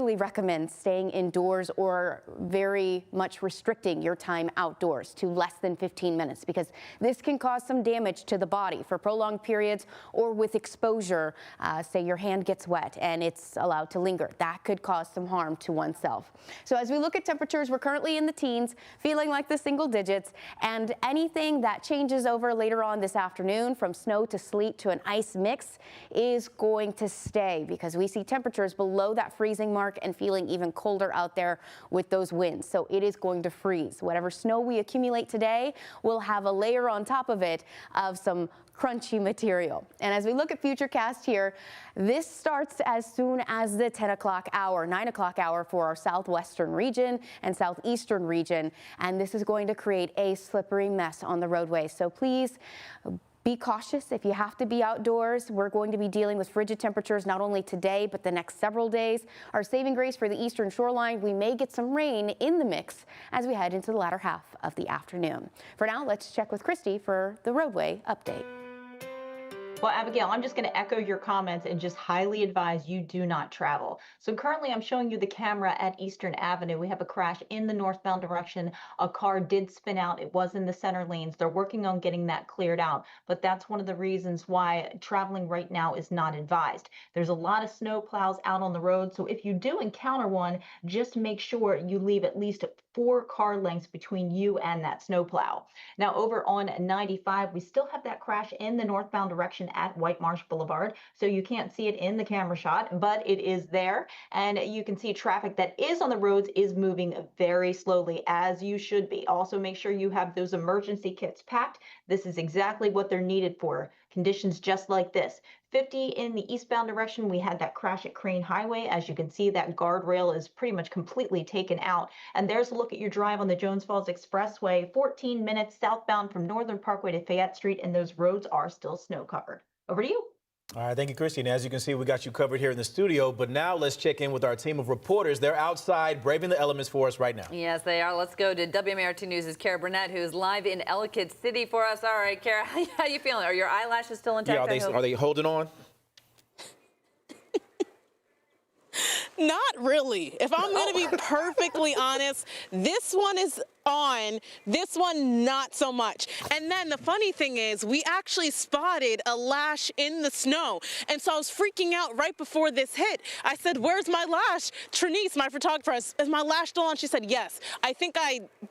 highly recommend staying indoors or very much restricting your time outdoors to less than 15 minutes because this can cause some damage to the body for prolonged periods or with exposure. Say your hand gets wet and it's allowed to linger. That could cause some harm to oneself. So as we look at temperatures, we're currently in the teens, feeling like the single digits, and anything that changes over later on this afternoon from snow to sleet to an ice mix is going to stay because we see temperatures below that freezing mark and feeling even colder out there with those winds. So it is going to freeze. Whatever snow we accumulate today will have a layer on top of it of some crunchy material. And as we look at Futurecast here, this starts as soon as the 10 o'clock hour, 9 o'clock hour for our southwestern region and southeastern region. And this is going to create a slippery mess on the roadway. So please be cautious if you have to be outdoors. We're going to be dealing with frigid temperatures not only today, but the next several days. Our saving grace for the eastern shoreline, we may get some rain in the mix as we head into the latter half of the afternoon. For now, let's check with Christy for the roadway update. Well, Abigail, I'm just going to echo your comments and just highly advise you do not travel. So currently I'm showing you the camera at Eastern Avenue. We have a crash in the northbound direction. A car did spin out. It was in the center lanes. They're working on getting that cleared out. But that's one of the reasons why traveling right now is not advised. There's a lot of snow plows out on the road. So if you do encounter one, just make sure you leave at least 4 car lengths between you and that snow plow. Now over on 95, we still have that crash in the northbound direction at White Marsh Boulevard. So you can't see it in the camera shot, but it is there. And you can see traffic that is on the roads is moving very slowly, as you should be. Also make sure you have those emergency kits packed. This is exactly what they're needed for. Conditions just like this. 50 in the eastbound direction, we had that crash at Crane Highway. As you can see, that guardrail is pretty much completely taken out. And there's a look at your drive on the Jones Falls Expressway, 14 minutes southbound from Northern Parkway to Fayette Street, and those roads are still snow covered. Over to you. All right, thank you, Christy. And as you can see, we got you covered here in the studio. But now let's check in with our team of reporters. They're outside braving the elements for us right now. Yes, they are. Let's go to WMAR-TV News' Kara Burnett, who is live in Ellicott City for us. All right, Kara, how you feeling? Are your eyelashes still intact? Yeah, are they holding on? Not really. If I'm going to be perfectly honest, this one is on, this one not so much. And then the funny thing is, we actually spotted a lash in the snow. And so I was freaking out right before this hit. I said, where's my lash? Trinice, my photographer, is my lash still on? She said, yes. I think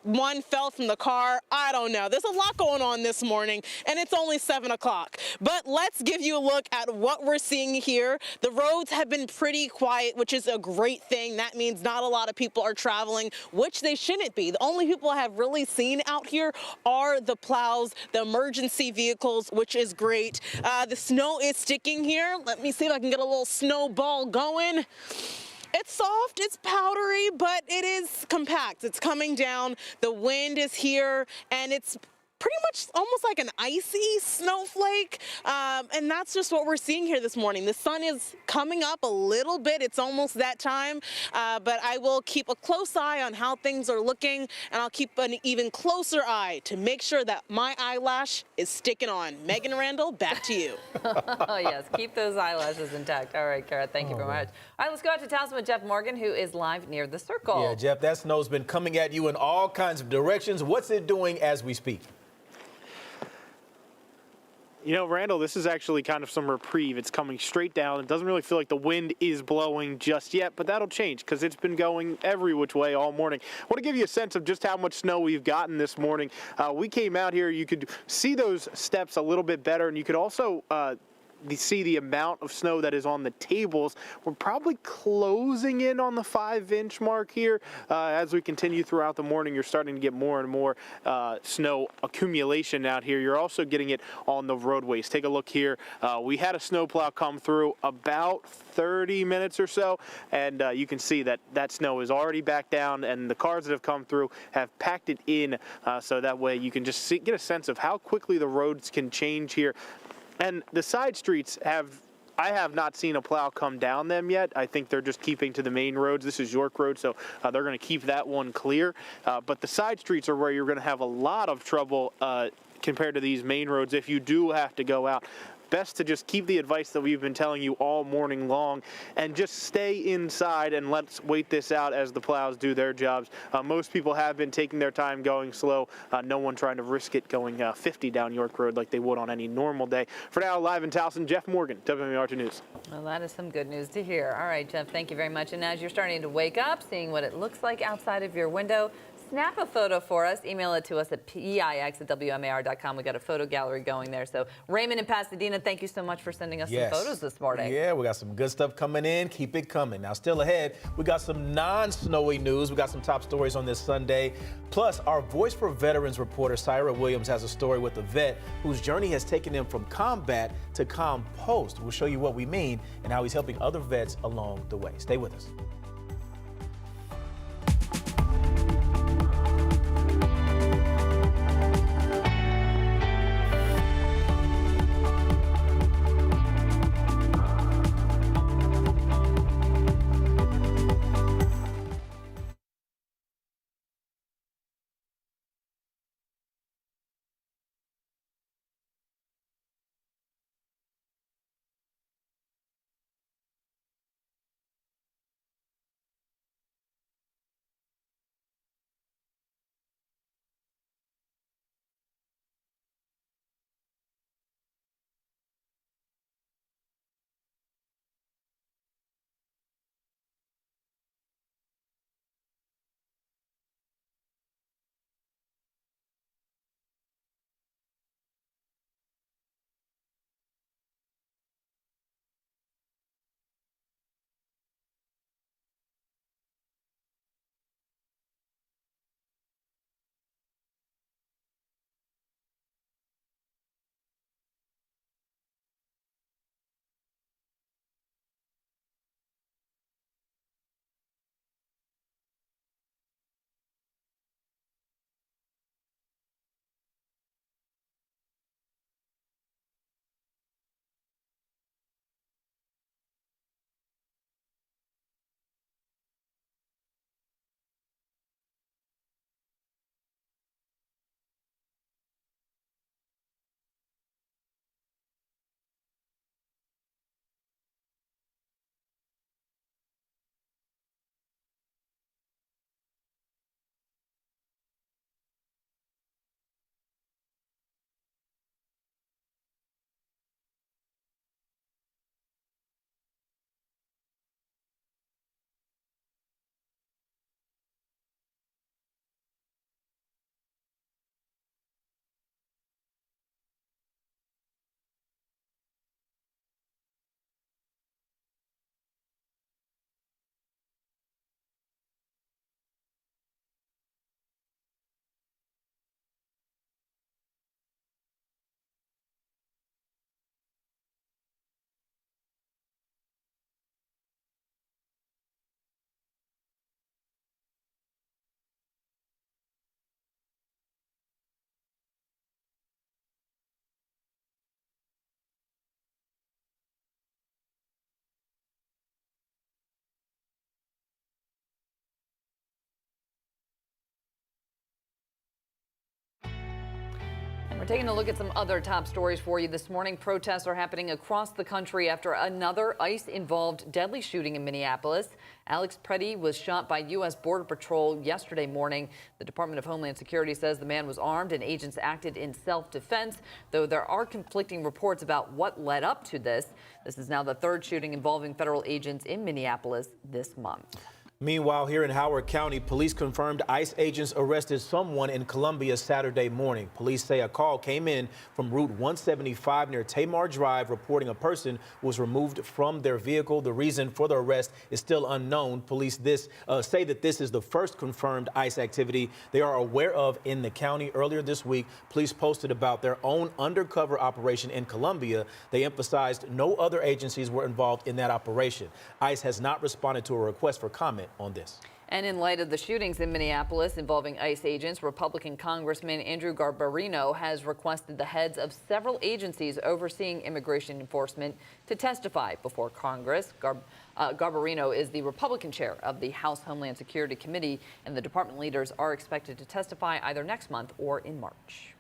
one fell from the car. I don't know. There's a lot going on this morning, and it's only 7 o'clock. But let's give you a look at what we're seeing here. The roads have been pretty quiet, which is a great thing. That means not a lot of people are traveling, which they shouldn't be. The only people I have really seen out here are the plows, the emergency vehicles, which is great. The snow is sticking here. Let me see if I can get a little snowball going. It's soft, it's powdery, but it is compact. It's coming down. The wind is here, and it's pretty much almost like an icy snowflake, and that's just what we're seeing here this morning. The sun is coming up a little bit. It's almost that time, but I will keep a close eye on how things are looking, and I'll keep an even closer eye to make sure that my eyelash is sticking on. Megan Randall, back to you. Oh, yes, keep those eyelashes intact. All right, Kara, thank you very much. All right, let's go out to Towson with Jeff Morgan, who is live near the Circle. Yeah, Jeff, that snow's been coming at you in all kinds of directions. What's it doing as we speak? You know, Randall, this is actually kind of some reprieve. It's coming straight down. It doesn't really feel like the wind is blowing just yet, but that'll change because it's been going every which way all morning. I want to give you a sense of just how much snow we've gotten this morning. We came out here. You could see those steps a little bit better, and you could also see the amount of snow that is on the tables. We're probably closing in on the 5-inch mark here. As we continue throughout the morning, you're starting to get more and more snow accumulation out here. You're also getting it on the roadways. Take a look here. We had a snowplow come through about 30 minutes or so, and you can see that that snow is already back down, and the cars that have come through have packed it in, so that way you can just get a sense of how quickly the roads can change here. And the side streets I have not seen a plow come down them yet. I think they're just keeping to the main roads. This is York Road, so they're going to keep that one clear. But the side streets are where you're going to have a lot of trouble compared to these main roads if you do have to go out. best to just keep the advice that we've been telling you all morning long and just stay inside and let's wait this out as the plows do their jobs. Most people have been taking their time going slow. No one trying to risk it going 50 down York Road like they would on any normal day. For now, live in Towson, Jeff Morgan, WMAR-TV News. Well, that is some good news to hear. All right, Jeff, thank you very much. And as you're starting to wake up, seeing what it looks like outside of your window, snap a photo for us. Email it to us at pix@wmar.com. We got a photo gallery going there. So Raymond in Pasadena, thank you so much for sending us some photos this morning. Yeah, we got some good stuff coming in. Keep it coming. Now, still ahead, we got some non-snowy news. We got some top stories on this Sunday. Plus, our Voice for Veterans reporter, Syra Williams, has a story with a vet whose journey has taken him from combat to compost. We'll show you what we mean and how he's helping other vets along the way. Stay with us. We're taking a look at some other top stories for you this morning. Protests are happening across the country after another ICE-involved deadly shooting in Minneapolis. Alex Preddy was shot by U.S. Border Patrol yesterday morning. The Department of Homeland Security says the man was armed and agents acted in self-defense, though there are conflicting reports about what led up to this. This is now the third shooting involving federal agents in Minneapolis this month. Meanwhile, here in Howard County, police confirmed ICE agents arrested someone in Columbia Saturday morning. Police say a call came in from Route 175 near Tamar Drive reporting a person was removed from their vehicle. The reason for the arrest is still unknown. Police say that this is the first confirmed ICE activity they are aware of in the county. Earlier this week, police posted about their own undercover operation in Columbia. They emphasized no other agencies were involved in that operation. ICE has not responded to a request for comment on this. And in light of the shootings in Minneapolis involving ICE agents, Republican Congressman Andrew Garbarino has requested the heads of several agencies overseeing immigration enforcement to testify before Congress. Garbarino is the Republican chair of the House Homeland Security Committee, and the department leaders are expected to testify either next month or in March.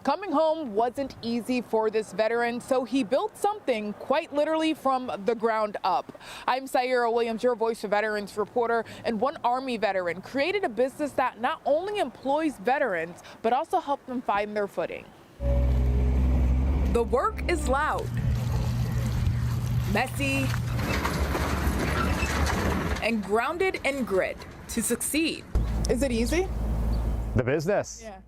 Coming home wasn't easy for this veteran, so he built something quite literally from the ground up. I'm Saira Williams, your Voice of Veterans reporter, and one Army veteran created a business that not only employs veterans, but also helps them find their footing. The work is loud, messy, and grounded in grit to succeed. Is it easy? The business? Yeah.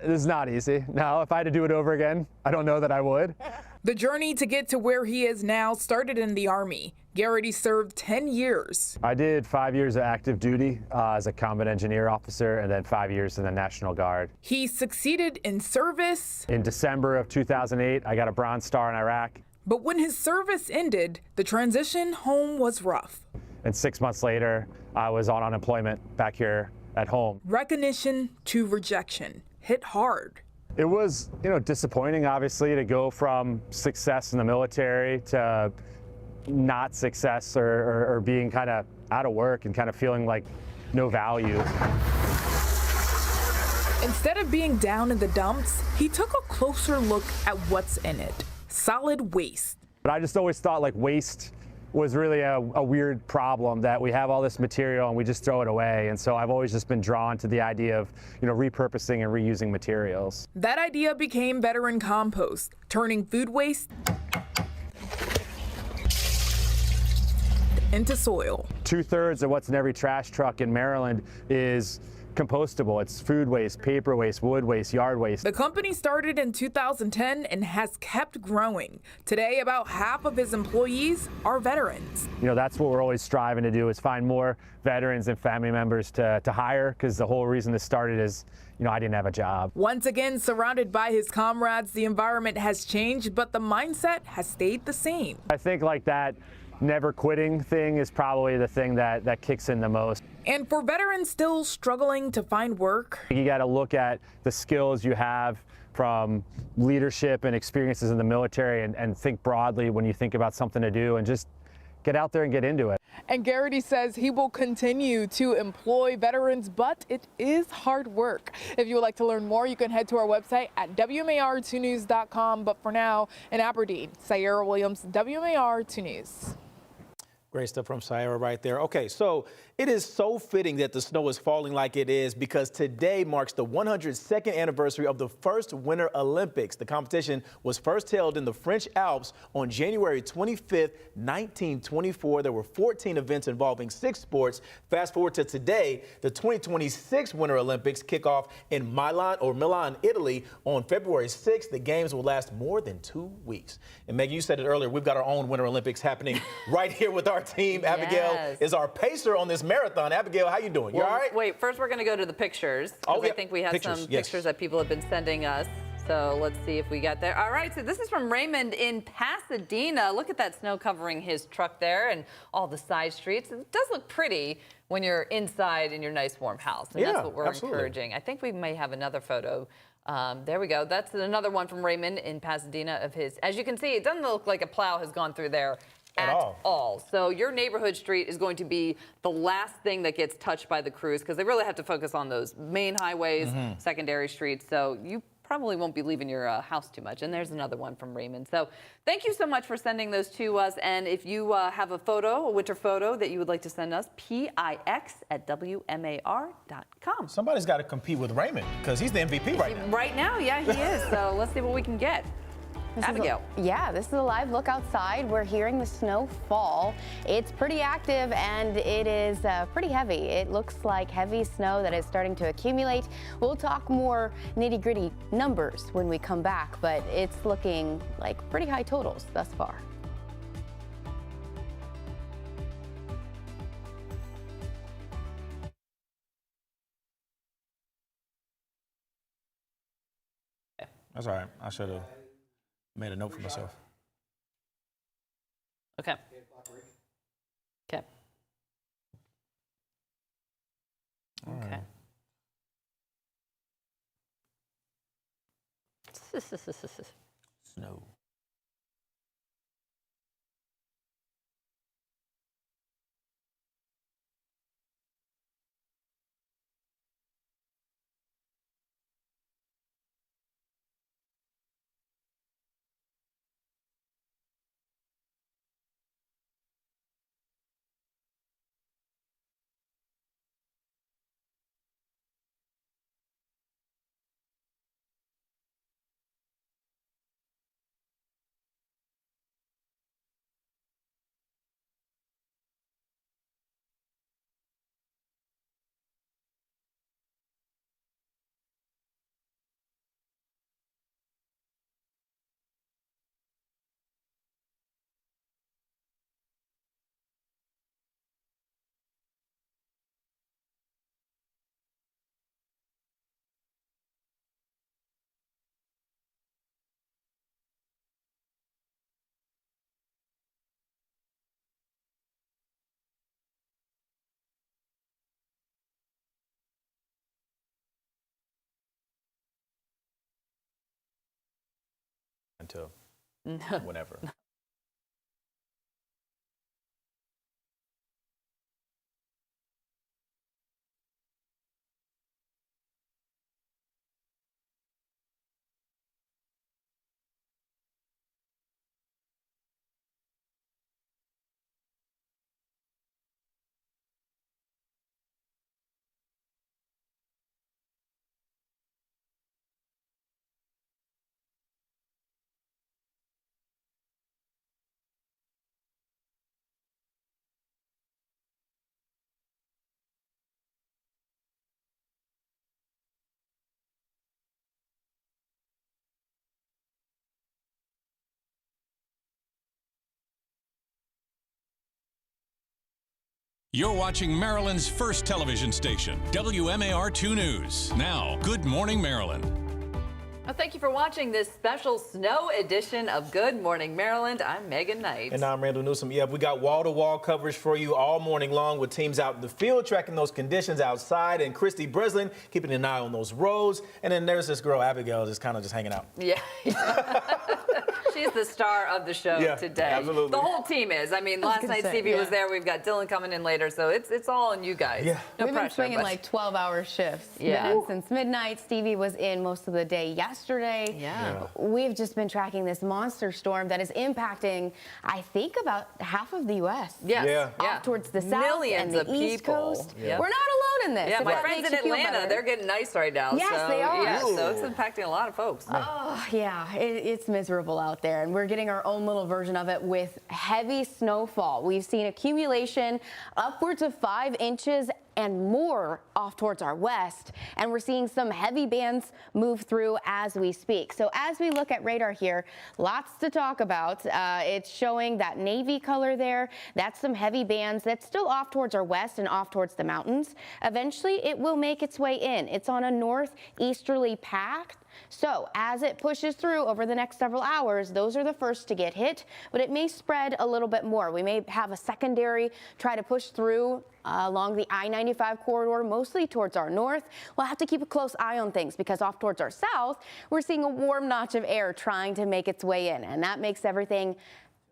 This is not easy. No, if I had to do it over again, I don't know that I would. The journey to get to where he is now started in the Army. Garrity served 10 years. I did 5 years of active duty as a combat engineer officer and then 5 years in the National Guard. He succeeded in service. In December of 2008, I got a Bronze Star in Iraq. But when his service ended, the transition home was rough. And 6 months later, I was on unemployment back here at home. Recognition to rejection hit hard. It was, disappointing, obviously, to go from success in the military to not success or being kind of out of work and kind of feeling like no value. Instead of being down in the dumps, he took a closer look at what's in it. Solid waste. But I just always thought like waste was really a weird problem, that we have all this material and we just throw it away. And so I've always just been drawn to the idea of, repurposing and reusing materials. That idea became veteran compost, turning food waste into soil. 2/3 of what's in every trash truck in Maryland is compostable. It's food waste, paper waste, wood waste, yard waste. The company started in 2010 and has kept growing. Today, about half of his employees are veterans. That's what we're always striving to do, is find more veterans and family members to hire, because the whole reason this started is, I didn't have a job. Once again, surrounded by his comrades, the environment has changed, but the mindset has stayed the same. I think like that never quitting thing is probably the thing that kicks in the most. And for veterans still struggling to find work, you got to look at the skills you have from leadership and experiences in the military and think broadly when you think about something to do, and just get out there and get into it. And Garrity says he will continue to employ veterans, but it is hard work. If you would like to learn more, you can head to our website at WMAR2news.com. But for now, in Aberdeen, Saira Williams, WMAR2 News. Great stuff from Saira right there. Okay, so it is so fitting that the snow is falling like it is, because today marks the 102nd anniversary of the first Winter Olympics. The competition was first held in the French Alps on January 25th, 1924. There were 14 events involving 6 sports. Fast forward to today, the 2026 Winter Olympics kick off in Milan, Italy on February 6th. The games will last more than 2 weeks. And Megan, you said it earlier, we've got our own Winter Olympics happening right here with our team. Abigail is our pacer on this marathon. Abigail, how you doing? You all right? Wait, first we're going to go to the pictures. Oh, yeah. I think we have some pictures that people have been sending us. So let's see if we got there. All right, so this is from Raymond in Pasadena. Look at that snow covering his truck there and all the side streets. It does look pretty when you're inside in your nice warm house. And that's what we're encouraging. I think we may have another photo. There we go. That's another one from Raymond in Pasadena of his. As you can see, it doesn't look like a plow has gone through there at all. So your neighborhood street is going to be the last thing that gets touched by the crews, because they really have to focus on those main highways, secondary streets. So you probably won't be leaving your house too much. And there's another one from Raymond. So thank you so much for sending those to us. And if you have a photo, a winter photo that you would like to send us, pix@WMAR.com. Somebody's got to compete with Raymond, because he's the MVP right now. Right now, yeah, he is. So let's see what we can get. Abigail. This is a live look outside. We're hearing the snow fall. It's pretty active and it is pretty heavy. It looks like heavy snow that is starting to accumulate. We'll talk more nitty-gritty numbers when we come back, but it's looking like pretty high totals thus far. That's all right. I should have made a note for myself. Okay. Okay. Okay. Snow. until whenever. You're watching Maryland's first television station, WMAR-2 News. Now, Good Morning Maryland. Well, thank you for watching this special snow edition of Good Morning Maryland. I'm Megan Knight. And I'm Randall Newsom. Yeah, we got wall-to-wall coverage for you all morning long with teams out in the field tracking those conditions outside, and Christy Breslin keeping an eye on those roads. And then there's this girl, Abigail, just kind of just hanging out. Yeah. She's the star of the show today. Absolutely. The whole team is. I mean, last night Stevie was there. We've got Dylan coming in later, so it's all on you guys. Yeah. No We've pressure, been swinging but- like 12-hour shifts. Yeah. Since midnight. Stevie was in most of the day yesterday. Yeah. We've just been tracking this monster storm that is impacting, I think, about half of the U.S. Yes. Yeah. Off towards the south Millions and the of East people. Coast. Yeah. We're not alone in this. Yeah, if my that friends makes in you feel Atlanta, better. they're getting nice right now. Yes, so, they are. Yeah, so Ooh. it's impacting a lot of folks. Oh, yeah, it's miserable out there, and we're getting our own little version of it with heavy snowfall. We've seen accumulation upwards of 5 inches and more off towards our west, and we're seeing some heavy bands move through as we speak. So as we look at radar here, lots to talk about. It's showing that navy color there. That's some heavy bands that's still off towards our west and off towards the mountains. Eventually, it will make its way in. It's on a northeasterly path. So as it pushes through over the next several hours, those are the first to get hit, but it may spread a little bit more. We may have a secondary try to push through along the I-95 corridor, mostly towards our north. We'll have to keep a close eye on things because off towards our south, we're seeing a warm notch of air trying to make its way in, and that makes everything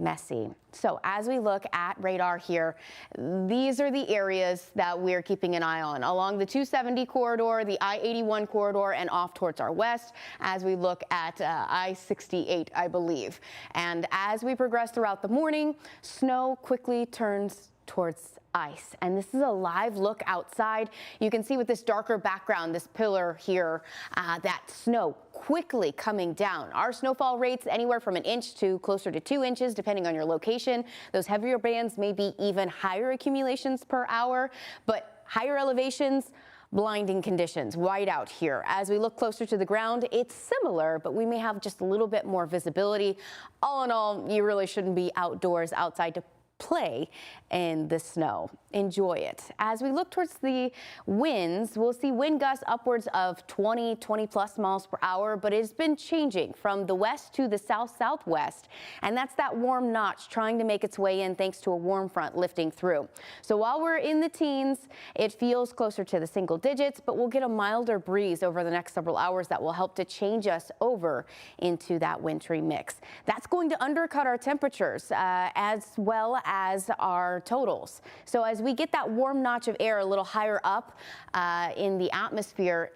messy. So as we look at radar here, these are the areas that we're keeping an eye on along the 270 corridor, the I-81 corridor, and off towards our west as we look at I-68, I believe. And as we progress throughout the morning, snow quickly turns towards ice. And this is a live look outside. You can see with this darker background, this pillar here, that snow quickly coming down. Our snowfall rates anywhere from 1 inch to closer to 2 inches, depending on your location. Those heavier bands may be even higher accumulations per hour, but higher elevations, blinding conditions, white out here. As we look closer to the ground, it's similar, but we may have just a little bit more visibility. All in all, you really shouldn't be outdoors outside to play in the snow. Enjoy it. As we look towards the winds, we'll see wind gusts upwards of 20 plus miles per hour, but it's been changing from the west to the southwest, and that's that warm notch trying to make its way in thanks to a warm front lifting through. So while we're in the teens, it feels closer to the single digits, but we'll get a milder breeze over the next several hours that will help to change us over into that wintry mix. That's going to undercut our temperatures as well as our totals. So as we get that warm notch of air a little higher up in the atmosphere,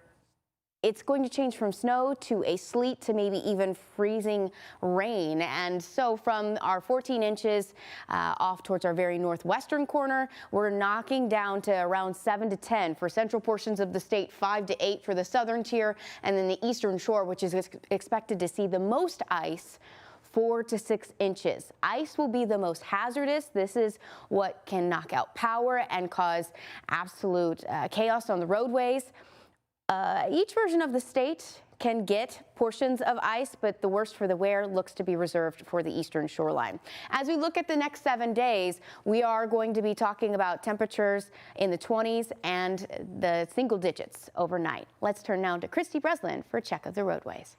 it's going to change from snow to a sleet to maybe even freezing rain. And so from our 14 inches off towards our very northwestern corner, we're knocking down to around 7 to 10 for central portions of the state, 5 to 8 for the southern tier, and then the eastern shore, which is expected to see the most ice, 4 to 6 inches. Ice will be the most hazardous. This is what can knock out power and cause absolute chaos on the roadways. Each version of the state can get portions of ice, but the worst for the wear looks to be reserved for the eastern shoreline. As we look at the next 7 days, we are going to be talking about temperatures in the 20s and the single digits overnight. Let's turn now to Christy Breslin for a check of the roadways.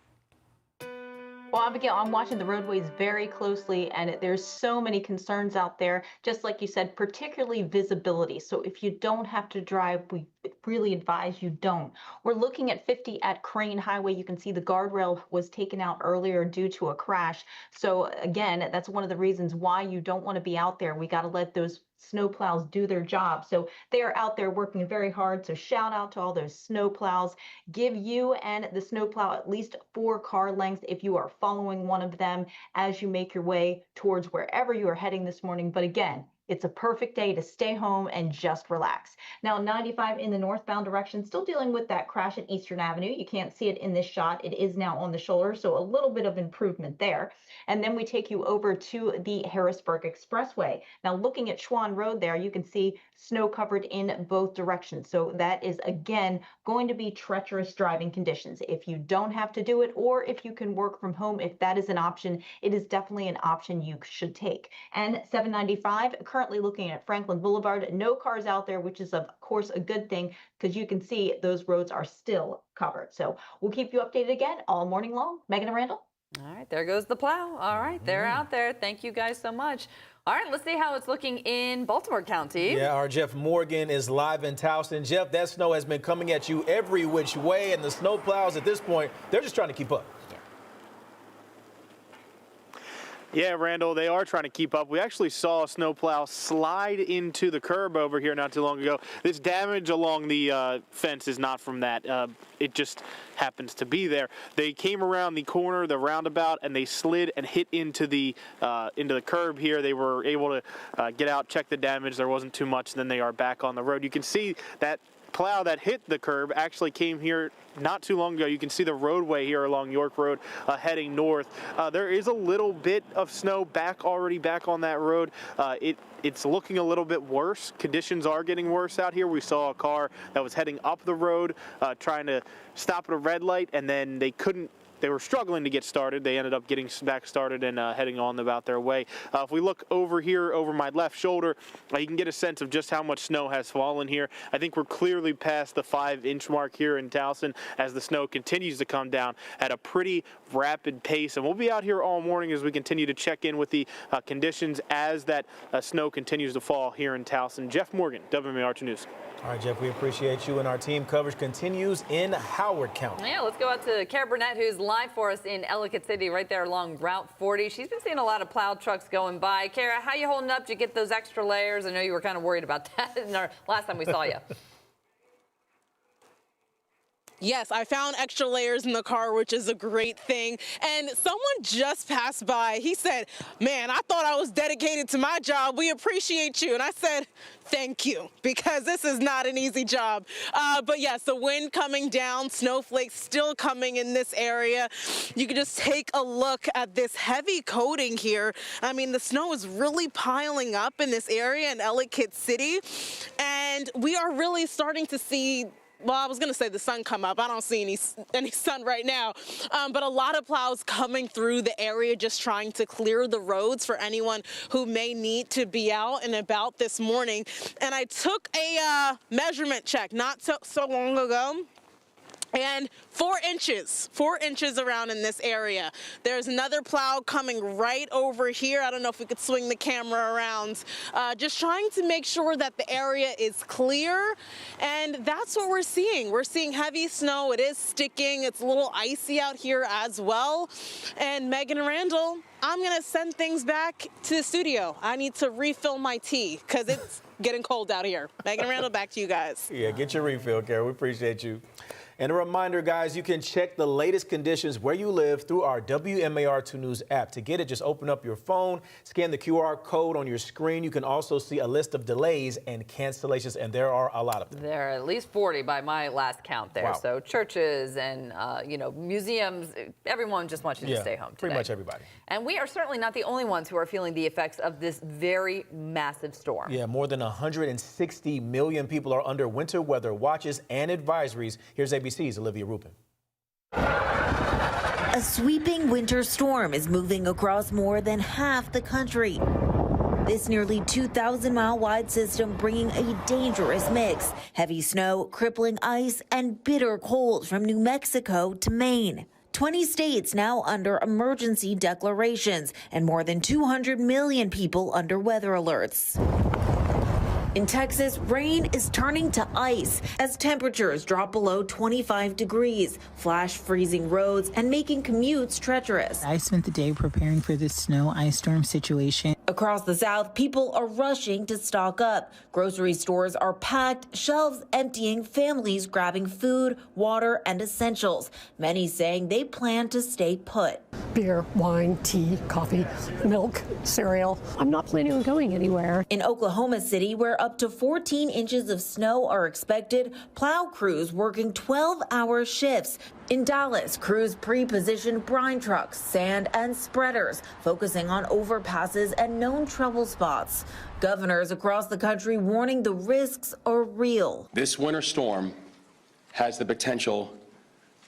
Well, Abigail, I'm watching the roadways very closely, and there's so many concerns out there, just like you said, particularly visibility. So if you don't have to drive, we really advise you don't. We're looking at 50 at Crane Highway. You can see the guardrail was taken out earlier due to a crash. So again, that's one of the reasons why you don't want to be out there. We got to let those snow plows do their job. So they are out there working very hard. So shout out to all those snow plows. Give you and the snow plow at least 4 car lengths if you are following one of them as you make your way towards wherever you are heading this morning. But again, it's a perfect day to stay home and just relax. Now 95 in the northbound direction, still dealing with that crash at Eastern Avenue. You can't see it in this shot. It is now on the shoulder, so a little bit of improvement there. And then we take you over to the Harrisburg Expressway. Now looking at Schwann Road there, you can see snow covered in both directions. So that is again going to be treacherous driving conditions. If you don't have to do it, or if you can work from home, if that is an option, it is definitely an option you should take. And 795, currently looking at Franklin Boulevard, no cars out there, which is of course a good thing because you can see those roads are still covered. So we'll keep you updated again all morning long. Megan and Randall. All right, there goes the plow. All right, they're out there. Thank you guys so much. All right, let's see how it's looking in Baltimore County. Yeah, our Jeff Morgan is live in Towson. Jeff, that snow has been coming at you every which way, and the snow plows at this point, they're just trying to keep up. Yeah, Randall, they are trying to keep up. We actually saw a snowplow slide into the curb over here not too long ago. This damage along the fence is not from that. It just happens to be there. They came around the corner, the roundabout, and they slid and hit into the curb here. They were able to get out, check the damage. There wasn't too much. Then they are back on the road. You can see that plow that hit the curb actually came here not too long ago. You can see the roadway here along York Road heading north. There is a little bit of snow already back on that road. It's looking a little bit worse. Conditions are getting worse out here. We saw a car that was heading up the road trying to stop at a red light, and then they couldn't. They were struggling to get started. They ended up getting back started and heading on about their way. If we look over here over my left shoulder, you can get a sense of just how much snow has fallen here. I think we're clearly past the 5-inch mark here in Towson as the snow continues to come down at a pretty rapid pace. And we'll be out here all morning as we continue to check in with the conditions as that snow continues to fall here in Towson. Jeff Morgan, WMAR-TV News. All right, Jeff, we appreciate you, and our team coverage continues in Howard County. Yeah, let's go out to Kara Burnett, who's live for us in Ellicott City, right there along Route 40. She's been seeing a lot of plow trucks going by. Kara, how you holding up? Did you get those extra layers? I know you were kind of worried about that in our last time we saw you. Yes, I found extra layers in the car, which is a great thing. And someone just passed by. He said, man, I thought I was dedicated to my job. We appreciate you. And I said, thank you, because this is not an easy job. But yes, the wind coming down, snowflakes still coming in this area. You can just take a look at this heavy coating here. I mean, the snow is really piling up in this area in Ellicott City. And we are really starting to see, well, I was going to say the sun come up. I don't see any sun right now. But a lot of plows coming through the area just trying to clear the roads for anyone who may need to be out and about this morning. And I took a measurement check not so long ago. And 4 inches around in this area. There's another plow coming right over here. I don't know if we could swing the camera around. Just trying to make sure that the area is clear. And that's what we're seeing. We're seeing heavy snow. It is sticking. It's a little icy out here as well. And Megan and Randall, I'm going to send things back to the studio. I need to refill my tea because it's getting cold out here. Megan and Randall, back to you guys. Yeah, get your refill, Kara. We appreciate you. And a reminder, guys, you can check the latest conditions where you live through our WMAR-2 News app. To get it, just open up your phone, scan the QR code on your screen. You can also see a list of delays and cancellations, and there are a lot of them. There are at least 40 by my last count there. Wow. So churches and, museums, everyone just wants you to stay home today. Pretty much everybody. And we are certainly not the only ones who are feeling the effects of this very massive storm. Yeah, more than 160 million people are under winter weather watches and advisories. Here's ABC's Olivia Rubin. A sweeping winter storm is moving across more than half the country. This nearly 2,000-mile wide system bringing a dangerous mix. Heavy snow, crippling ice, and bitter cold from New Mexico to Maine. 20 states now under emergency declarations and more than 200 million people under weather alerts. In Texas, rain is turning to ice as temperatures drop below 25 degrees, flash freezing roads, and making commutes treacherous. I spent the day preparing for this snow ice storm situation. Across the South, people are rushing to stock up. Grocery stores are packed, shelves emptying, families grabbing food, water, and essentials. Many saying they plan to stay put. Beer, wine, tea, coffee, milk, cereal. I'm not planning on going anywhere. In Oklahoma City, where up to 14 inches of snow are expected, plow crews working 12-hour shifts. In Dallas, crews pre-positioned brine trucks, sand, and spreaders, focusing on overpasses and known trouble spots. Governors across the country warning the risks are real. This winter storm has the potential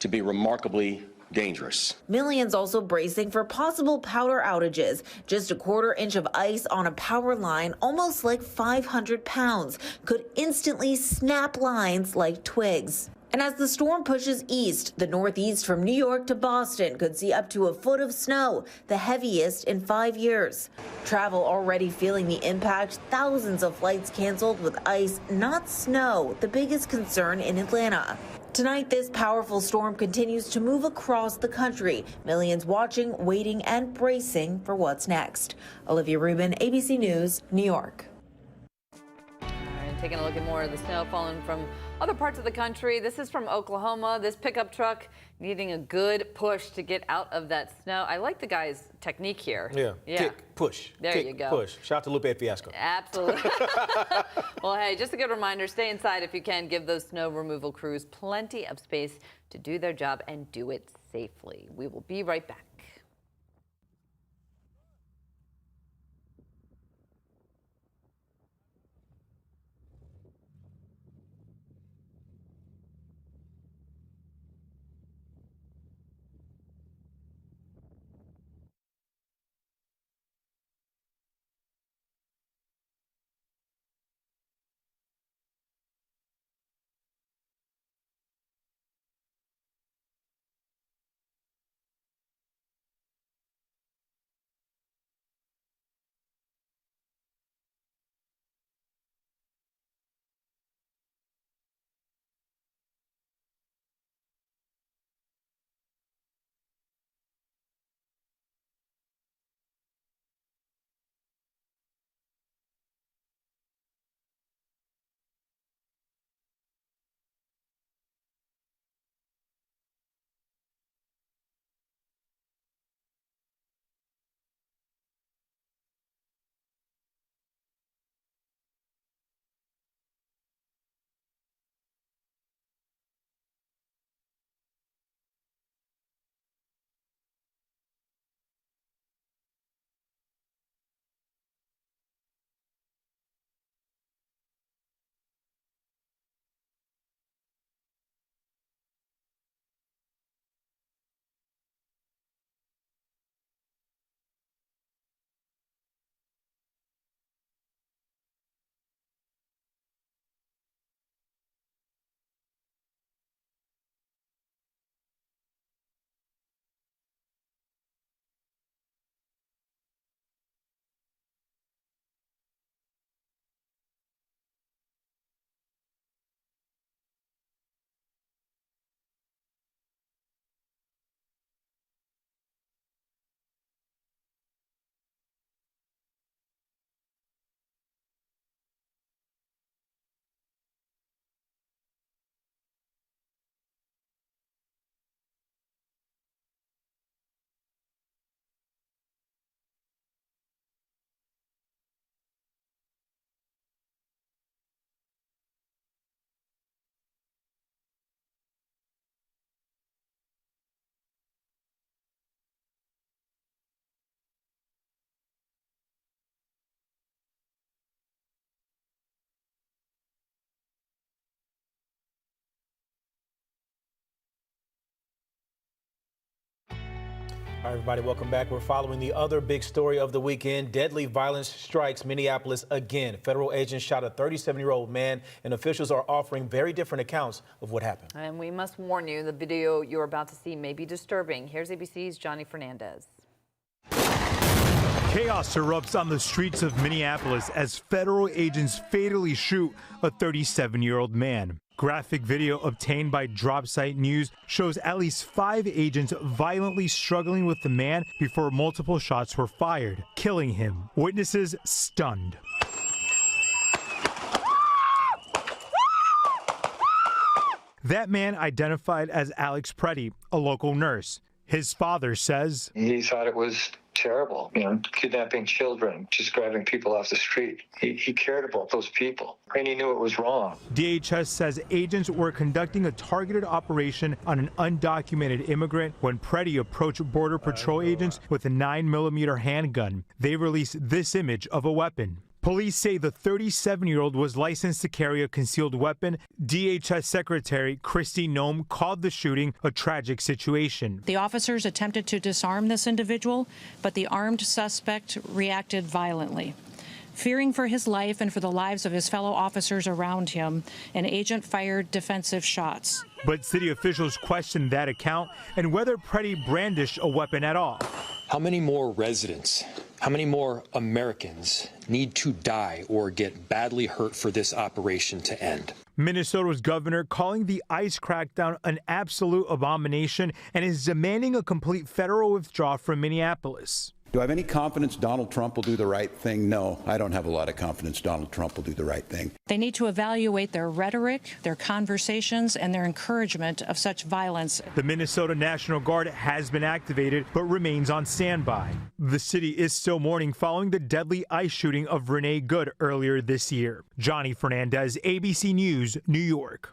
to be remarkably dangerous. Millions also bracing for possible power outages. Just a quarter-inch of ice on a power line, almost like 500 pounds, could instantly snap lines like twigs. And as the storm pushes east, the Northeast from New York to Boston could see up to a foot of snow, the heaviest in 5 years. Travel already feeling the impact, thousands of flights canceled with ice, not snow, the biggest concern in Atlanta. Tonight, this powerful storm continues to move across the country. Millions watching, waiting, and bracing for what's next. Olivia Rubin, ABC News, New York. Taking a look at more of the snow falling from other parts of the country. This is from Oklahoma. This pickup truck needing a good push to get out of that snow. I like the guy's technique here. Yeah. Kick, push. There kick, you go. Push. Shout out to Lupe Fiasco. Absolutely. Well, hey, just a good reminder, stay inside if you can. Give those snow removal crews plenty of space to do their job and do it safely. We will be right back. All right, everybody, welcome back. We're following the other big story of the weekend. Deadly violence strikes Minneapolis again. Federal agents shot a 37-year-old man, and officials are offering very different accounts of what happened. And we must warn you, the video you're about to see may be disturbing. Here's ABC's Johnny Fernandez. Chaos erupts on the streets of Minneapolis as federal agents fatally shoot a 37-year-old man. Graphic video obtained by DropSite News shows at least 5 agents violently struggling with the man before multiple shots were fired, killing him. Witnesses stunned. That man identified as Alex Preddy, a local nurse. His father says he thought it was terrible, kidnapping children, just grabbing people off the street. He cared about those people, and he knew it was wrong. DHS says agents were conducting a targeted operation on an undocumented immigrant when Preddy approached Border Patrol agents with a 9mm handgun. They released this image of a weapon. Police say the 37-year-old was licensed to carry a concealed weapon. DHS Secretary Kristi Noem called the shooting a tragic situation. The officers attempted to disarm this individual, but the armed suspect reacted violently. Fearing for his life and for the lives of his fellow officers around him, an agent fired defensive shots. But city officials questioned that account and whether Preddy brandished a weapon at all. How many more residents, how many more Americans need to die or get badly hurt for this operation to end? Minnesota's governor calling the ICE crackdown an absolute abomination and is demanding a complete federal withdrawal from Minneapolis. Do I have any confidence Donald Trump will do the right thing? No, I don't have a lot of confidence Donald Trump will do the right thing. They need to evaluate their rhetoric, their conversations, and their encouragement of such violence. The Minnesota National Guard has been activated but remains on standby. The city is still mourning following the deadly ICE shooting of Renee Good earlier this year. Johnny Fernandez, ABC News, New York.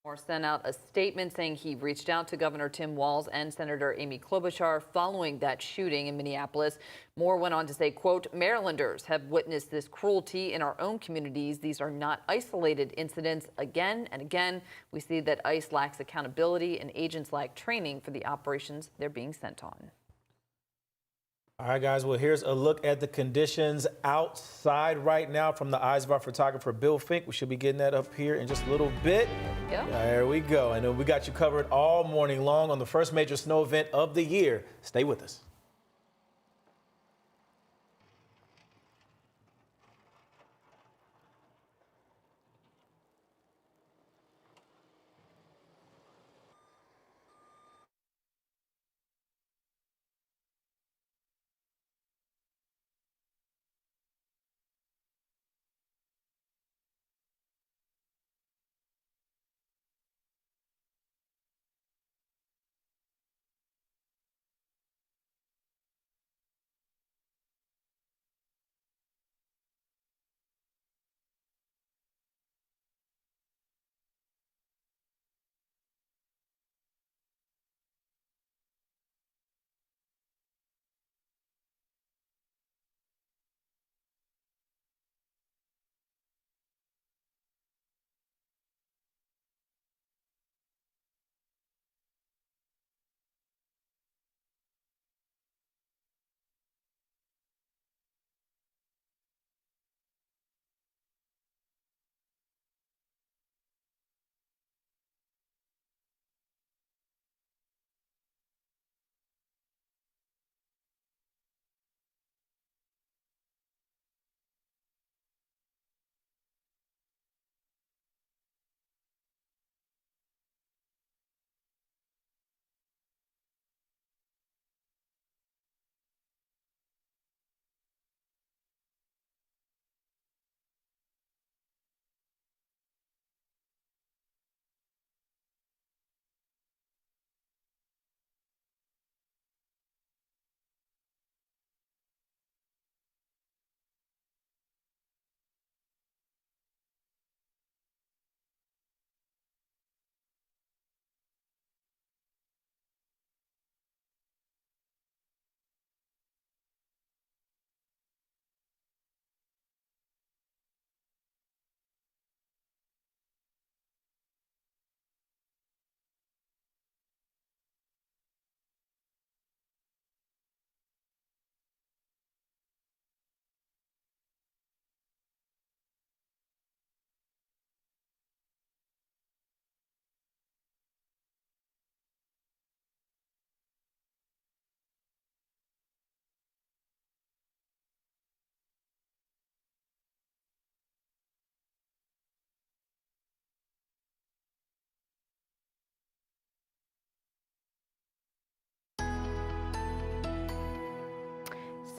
Moore sent out a statement saying he reached out to Governor Tim Walz and Senator Amy Klobuchar following that shooting in Minneapolis. Moore went on to say, quote, Marylanders have witnessed this cruelty in our own communities. These are not isolated incidents. Again and again, we see that ICE lacks accountability and agents lack training for the operations they're being sent on. All right, guys, well, here's a look at the conditions outside right now from the eyes of our photographer, Bill Fink. We should be getting that up here in just a little bit. Yeah. There we go. And we got you covered all morning long on the first major snow event of the year. Stay with us.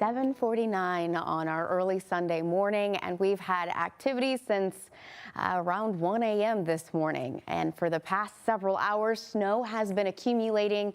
7:49 on our early Sunday morning, and we've had activity since around 1 a.m. this morning. And for the past several hours, snow has been accumulating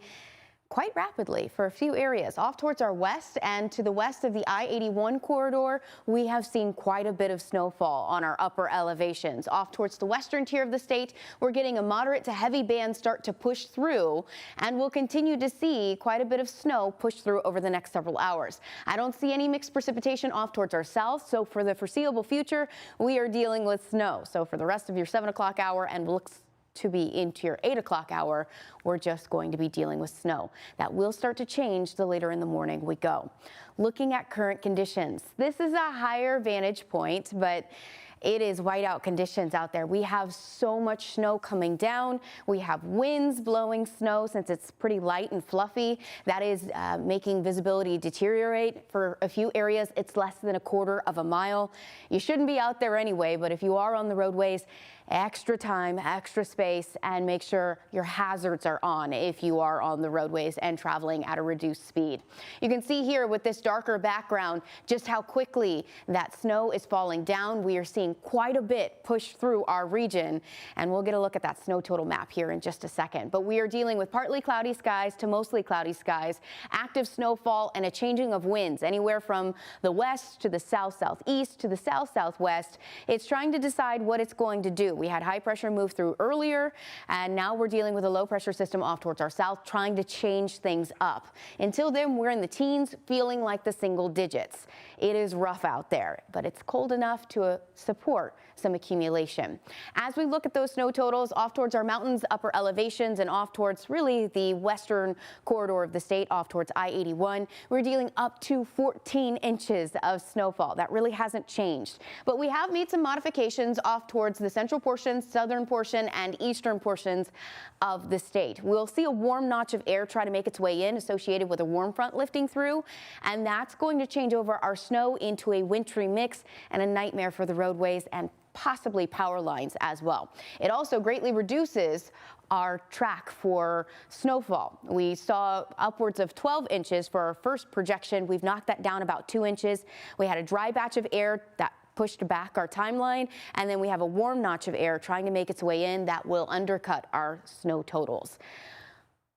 quite rapidly for a few areas. Off towards our west and to the west of the I-81 corridor, we have seen quite a bit of snowfall on our upper elevations. Off towards the western tier of the state, we're getting a moderate to heavy band start to push through, and we'll continue to see quite a bit of snow push through over the next several hours. I don't see any mixed precipitation off towards our south, so for the foreseeable future, we are dealing with snow. So for the rest of your 7 o'clock hour and looks to be into your 8 o'clock hour, we're just going to be dealing with snow. That will start to change the later in the morning we go. Looking at current conditions, this is a higher vantage point, but it is whiteout conditions out there. We have so much snow coming down. We have winds blowing snow since it's pretty light and fluffy. That is making visibility deteriorate. For a few areas, it's less than 1/4 of a mile. You shouldn't be out there anyway, but if you are on the roadways, extra time, extra space, and make sure your hazards are on if you are on the roadways and traveling at a reduced speed. You can see here with this darker background just how quickly that snow is falling down. We are seeing quite a bit push through our region, and we'll get a look at that snow total map here in just a second. But we are dealing with partly cloudy skies to mostly cloudy skies, active snowfall, and a changing of winds anywhere from the west to the south-southeast to the south-southwest. It's trying to decide what it's going to do. We had high pressure move through earlier, and now we're dealing with a low pressure system off towards our south, trying to change things up. Until then, we're in the teens, feeling like the single digits. It is rough out there, but it's cold enough to support some accumulation. As we look at those snow totals off towards our mountains, upper elevations, and off towards really the western corridor of the state, off towards I-81, we're dealing up to 14 inches of snowfall. That really hasn't changed, but we have made some modifications off towards the central portion, southern portion, and eastern portions of the state. We'll see a warm notch of air try to make its way in associated with a warm front lifting through, and that's going to change over our snow into a wintry mix and a nightmare for the roadways and possibly power lines as well. It also greatly reduces our track for snowfall. We saw upwards of 12 inches for our first projection. We've knocked that down about 2 inches. We had a dry batch of air that pushed back our timeline, and then we have a warm notch of air trying to make its way in that will undercut our snow totals.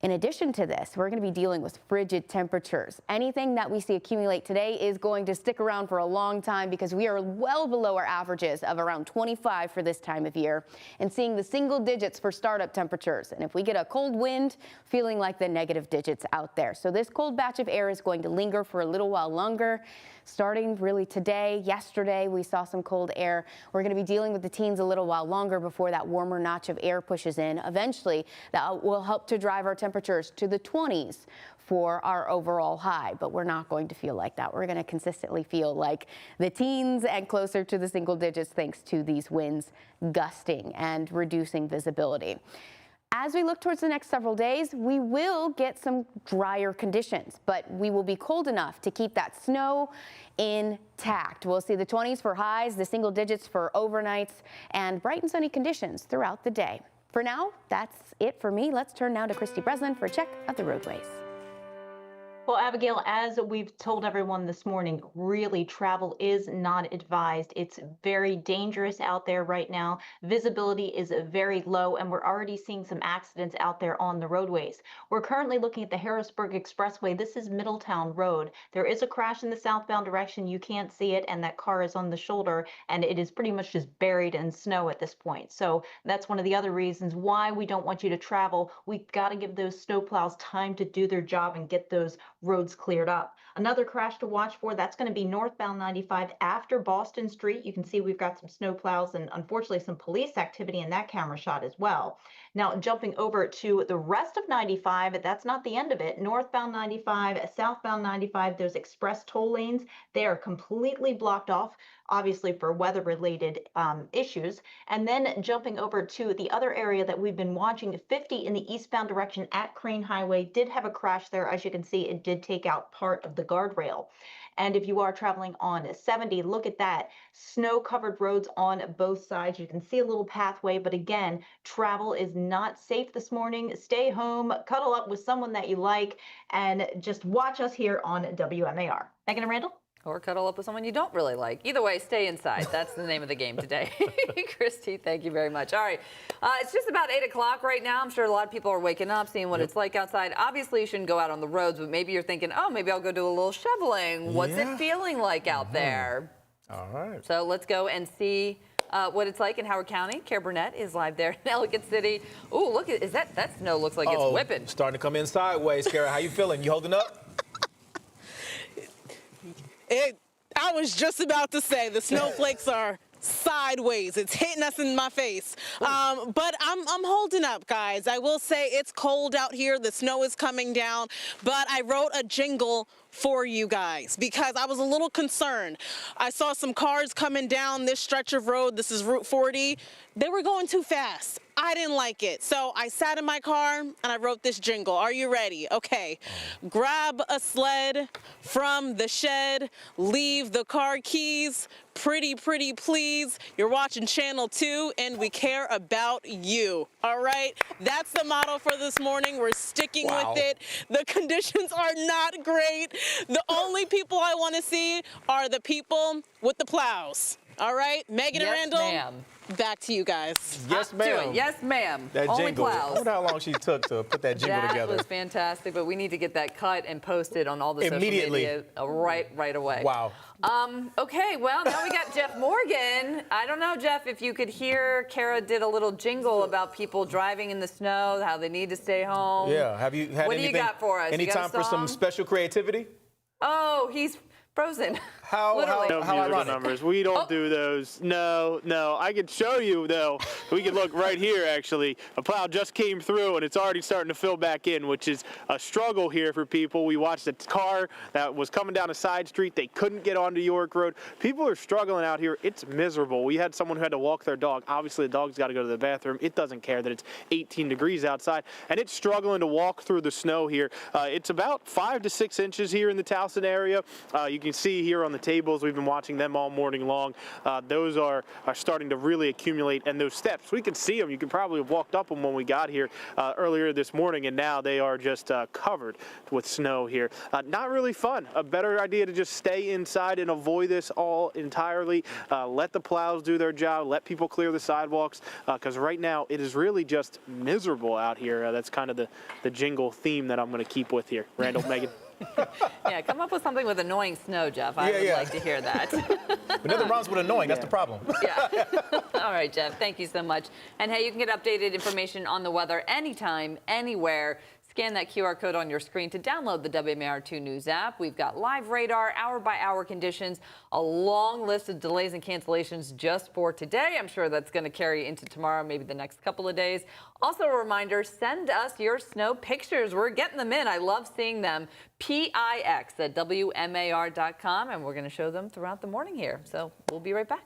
In addition to this, we're going to be dealing with frigid temperatures. Anything that we see accumulate today is going to stick around for a long time because we are well below our averages of around 25 for this time of year and seeing the single digits for startup temperatures. And if we get a cold wind, feeling like the negative digits out there. So this cold batch of air is going to linger for a little while longer. Starting really today, yesterday, we saw some cold air. We're going to be dealing with the teens a little while longer before that warmer notch of air pushes in. Eventually, that will help to drive our temperatures to the 20s for our overall high, but we're not going to feel like that. We're going to consistently feel like the teens and closer to the single digits thanks to these winds gusting and reducing visibility. As we look towards the next several days, we will get some drier conditions, but we will be cold enough to keep that snow intact. We'll see the 20s for highs, the single digits for overnights, and bright and sunny conditions throughout the day. For now, that's it for me. Let's turn now to Christy Breslin for a check of the roadways. Well, Abigail, as we've told everyone this morning, really travel is not advised. It's very dangerous out there right now. Visibility is very low, and we're already seeing some accidents out there on the roadways. We're currently looking at the Harrisburg Expressway. This is Middletown Road. There is a crash in the southbound direction. You can't see it, and that car is on the shoulder, and it is pretty much just buried in snow at this point. So that's one of the other reasons why we don't want you to travel. We've got to give those snowplows time to do their job and get those roads cleared up. Another crash to watch for, that's going to be northbound 95 after Boston Street. You can see we've got some snowplows and unfortunately some police activity in that camera shot as well. Now jumping over to the rest of 95, that's not the end of it. Northbound 95, southbound 95, those express toll lanes, they are completely blocked off, obviously for weather-related issues. And then jumping over to the other area that we've been watching, 50 in the eastbound direction at Crane Highway did have a crash there. As you can see, it did take out part of the guardrail. And if you are traveling on 70, look at that. Snow-covered roads on both sides. You can see a little pathway, but again, travel is not safe this morning. Stay home, cuddle up with someone that you like, and just watch us here on WMAR. Megan and Randall? Or cuddle up with someone you don't really like. Either way, stay inside. That's the name of the game today. Christy, thank you very much. All right, it's just about 8 o'clock right now. I'm sure a lot of people are waking up, seeing what it's like outside. Obviously, you shouldn't go out on the roads, but maybe you're thinking, oh, maybe I'll go do a little shoveling. What's it feeling like out there? All right. So let's go and see what it's like in Howard County. Kara Burnett is live there in Ellicott City. Ooh, look, that snow looks like it's whipping. Starting to come in sideways. Kara, how you feeling? You holding up? I was just about to say the snowflakes are sideways. It's hitting us in my face. But I'm holding up, guys. I will say it's cold out here. The snow is coming down. But I wrote a jingle for you guys because I was a little concerned. I saw some cars coming down this stretch of road. This is Route 40. They were going too fast. I didn't like it. So I sat in my car and I wrote this jingle. Are you ready? Okay. Grab a sled from the shed. Leave the car keys. Pretty, pretty please. You're watching Channel 2 and we care about you. All right? That's the motto for this morning. We're sticking with it. The conditions are not great. The only people I want to see are the people with the plows. All right? Megan and Randall. Ma'am. Back to you guys. Yes, ma'am. Yes, ma'am. That Only jingle. plows. I wonder how long she took to put that jingle together. That was fantastic, but we need to get that cut and posted on all the social media right away. Wow. Okay, well, now we got Jeff Morgan. I don't know, Jeff, if you could hear Kara did a little jingle about people driving in the snow, how they need to stay home. Yeah. Have you had what anything? Do you got for us? Any time for some special creativity? Oh, he's frozen. How ironic. Numbers. We don't do those. No. I can show you, though. We can look right here, actually. A plow just came through, and it's already starting to fill back in, which is a struggle here for people. We watched a car that was coming down a side street. They couldn't get onto York Road. People are struggling out here. It's miserable. We had someone who had to walk their dog. Obviously, the dog's got to go to the bathroom. It doesn't care that it's 18 degrees outside, and it's struggling to walk through the snow here. It's about 5 to 6 inches here in the Towson area. You can see here on the tables, we've been watching them all morning long. Those are starting to really accumulate, and those steps, we can see them. You can probably have walked up them when we got here earlier this morning, and now they are just covered with snow here. Not really fun. A better idea to just stay inside and avoid this all entirely. Let the plows do their job. Let people clear the sidewalks, because right now it is really just miserable out here. That's kind of the jingle theme that I'm going to keep with here. Randall, Megan. Yeah, come up with something with annoying snow, Jeff. I would like to hear that. But nothing rhymes with annoying. That's the problem. Yeah. All right, Jeff. Thank you so much. And hey, you can get updated information on the weather anytime, anywhere. Scan that QR code on your screen to download the WMAR-2 News app. We've got live radar, hour-by-hour conditions, a long list of delays and cancellations just for today. I'm sure that's going to carry into tomorrow, maybe the next couple of days. Also a reminder, send us your snow pictures. We're getting them in. I love seeing them. PIX@WMAR.com, and we're going to show them throughout the morning here. So we'll be right back.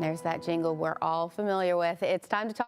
There's that jingle we're all familiar with. It's time to talk.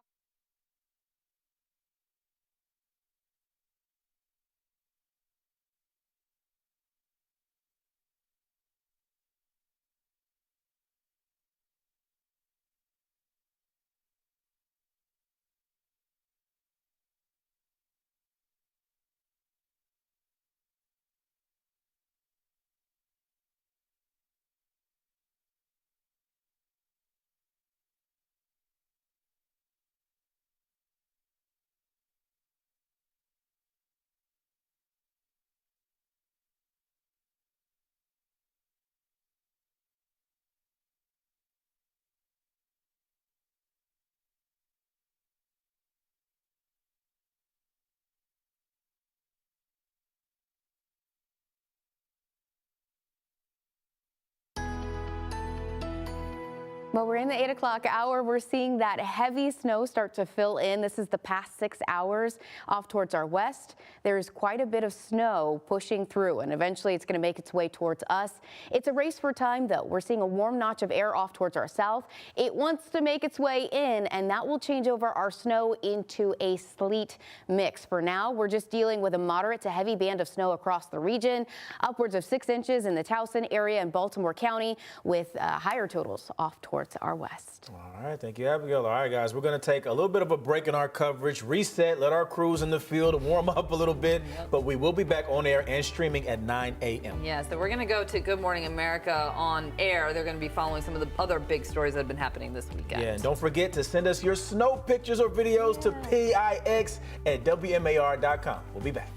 Well, we're in the 8 o'clock hour. We're seeing that heavy snow start to fill in. This is the past 6 hours off towards our west. There's quite a bit of snow pushing through, and eventually it's going to make its way towards us. It's a race for time, though. We're seeing a warm notch of air off towards our south. It wants to make its way in, and that will change over our snow into a sleet mix. For now, we're just dealing with a moderate to heavy band of snow across the region, upwards of 6 inches in the Towson area and Baltimore County, with higher totals off towards our west. All right, thank you, Abigail. All right, guys, we're going to take a little bit of a break in our coverage, reset, let our crews in the field warm up a little bit, but we will be back on air and streaming at 9 a.m. Yeah, so we're going to go to Good Morning America on air. They're going to be following some of the other big stories that have been happening this weekend. Yeah, and don't forget to send us your snow pictures or videos to PIX@WMAR.com. We'll be back.